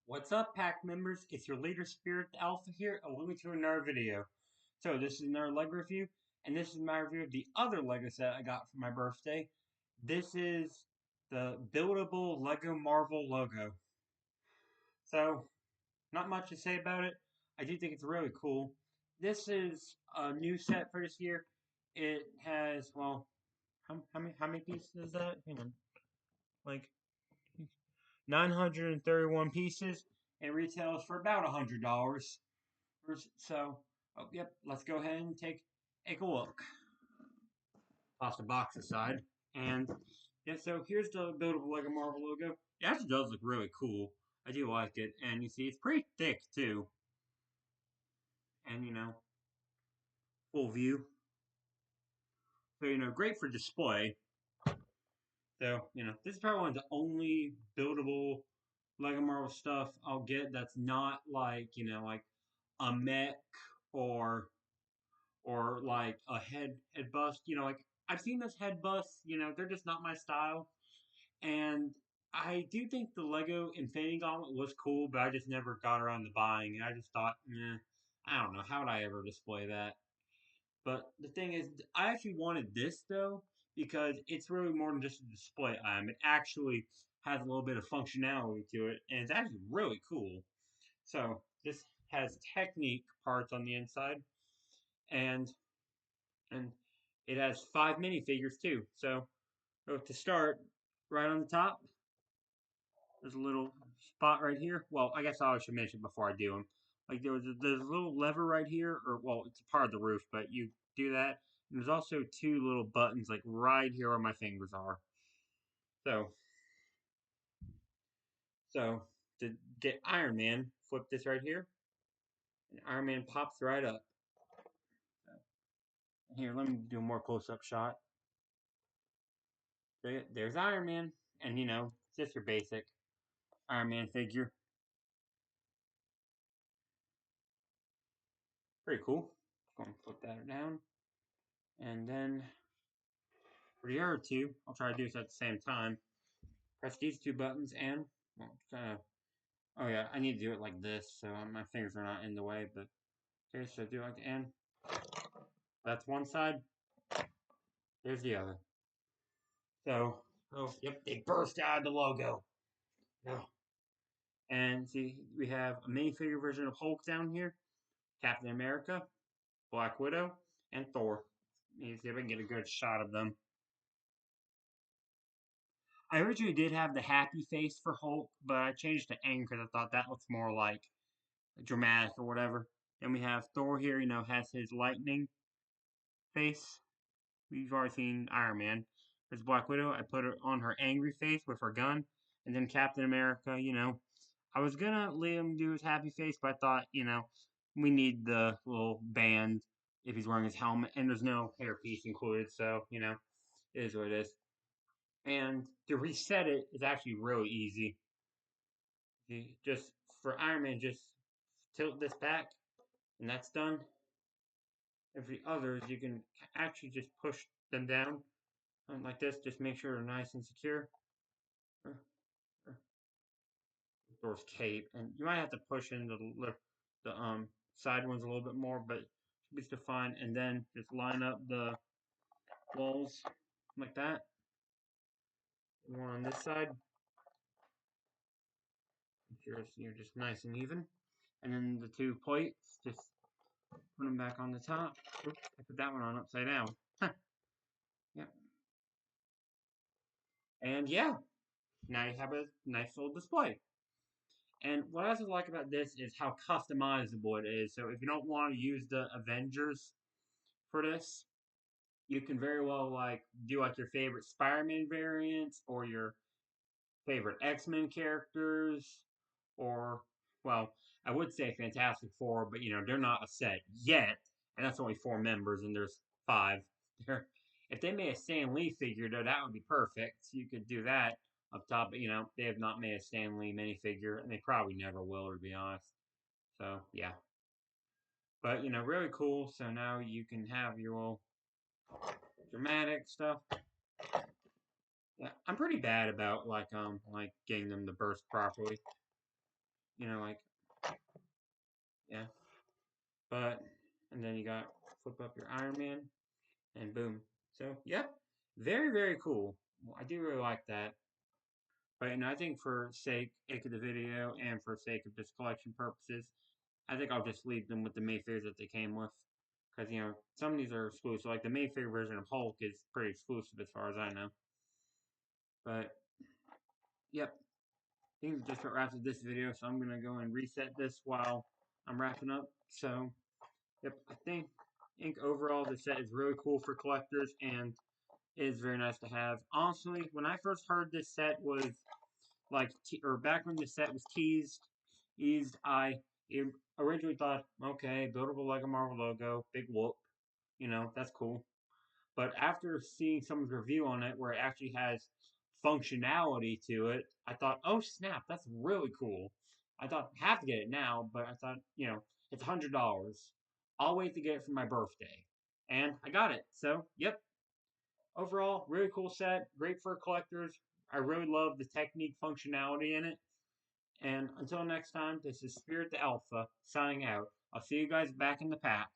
What's up, pack members? It's your leader, Spirit Alpha here, and welcome to another video. So this is another LEGO review, and this is my review of the other LEGO set I got for my birthday. This is the Buildable LEGO Marvel logo. So, not much to say about it. I do think it's really cool. This is a new set for this year. It has, well, how many pieces is that? Hang on. Like 931 pieces and retails for about $100. So, oh, yep, let's go ahead and take a look. Toss the box aside. And, yeah, so here's the Buildable LEGO Marvel logo. It actually does look really cool. I do like it. And you see, it's pretty thick, too. And, full view. So, great for display. So, this is probably one of the only buildable LEGO Marvel stuff I'll get that's not like, like a mech or like a head bust. Like I've seen those head busts. They're just not my style. And I do think the Lego Infinity Gauntlet was cool, but I just never got around to buying it. I just thought, I don't know, how would I ever display that? But the thing is, I actually wanted this though because it's really more than just a display item. It actually has a little bit of functionality to it, and it's actually really cool. So this has Technique parts on the inside, and and it has 5 minifigures too. So to start, right on the top, there's a little spot right here. Well, I guess I should mention before I do them. Like there's a little lever right here, or well, it's a part of the roof, but you do that. And there's also two little buttons like right here where my fingers are. So so to get Iron Man, flip this right here, and Iron Man pops right up. So, here, let me do a more close-up shot. There's Iron Man, and just your basic Iron Man figure. Pretty cool. Going to put that down. And then for the other two, I'll try to do this at the same time. Press these two buttons and, well, oh yeah, I need to do it like this so my fingers are not in the way, but okay, so do it like and that's one side, there's the other. So, oh, yep, they burst out of the logo. Oh. And see, we have a minifigure version of Hulk down here, Captain America, Black Widow, and Thor. Let me see if I can get a good shot of them. I originally did have the happy face for Hulk, but I changed to anger because I thought that looks more like dramatic or whatever. Then we have Thor here, has his lightning face. We've already seen Iron Man. There's Black Widow. I put her on her angry face with her gun. And then Captain America, I was gonna let him do his happy face, but I thought, we need the little band if he's wearing his helmet. And there's no hairpiece included, so, it is what it is. And to reset it is actually really easy. You just, for Iron Man, just tilt this back, and that's done. And for the others, you can actually just push them down like this. Just make sure they're nice and secure. Thor's cape, and you might have to push in the side ones a little bit more, but it should be still fine. And then just line up the walls like that. One on this side. Make sure you're just nice and even. And then the two plates, just put them back on the top. Oops, I put that one on upside down. Huh. Yep. And yeah, now you have a nice little display. And what I also like about this is how customizable it is. So if you don't want to use the Avengers for this, you can very well do your favorite Spider-Man variants or your favorite X-Men characters, or well, I would say Fantastic Four, but they're not a set yet, and that's only 4 members, and there's 5. If they made a Stan Lee figure, though, that would be perfect. You could do that up top, but they have not made a Stan Lee minifigure, and they probably never will, to be honest. So yeah, but really cool. So now you can have your little dramatic stuff. Yeah, I'm pretty bad about like getting them to burst properly. like, yeah. But, and then you got flip up your Iron Man, and boom. So, yep, very, very cool. I do really like that. But, I think for sake of the video and for sake of just collection purposes, I think I'll just leave them with the Mayfairs that they came with. Because, some of these are exclusive. Like the Mayfair version of Hulk is pretty exclusive as far as I know. But, yep. I think just about wraps up this video. So I'm going to go and reset this while I'm wrapping up. So, yep. I think overall the set is really cool for collectors and is very nice to have. Honestly, when I first heard this set was like, or back when the set was eased, I originally thought, okay, buildable Lego Marvel logo, big whoop, that's cool. But after seeing someone's review on it where it actually has functionality to it, I thought, oh snap, that's really cool. I thought I have to get it now, but I thought, it's $100. I'll wait to get it for my birthday. And I got it. So, yep. Overall, really cool set. Great for collectors. I really love the technique functionality in it. And until next time, this is Spirit the Alpha signing out. I'll see you guys back in the pack.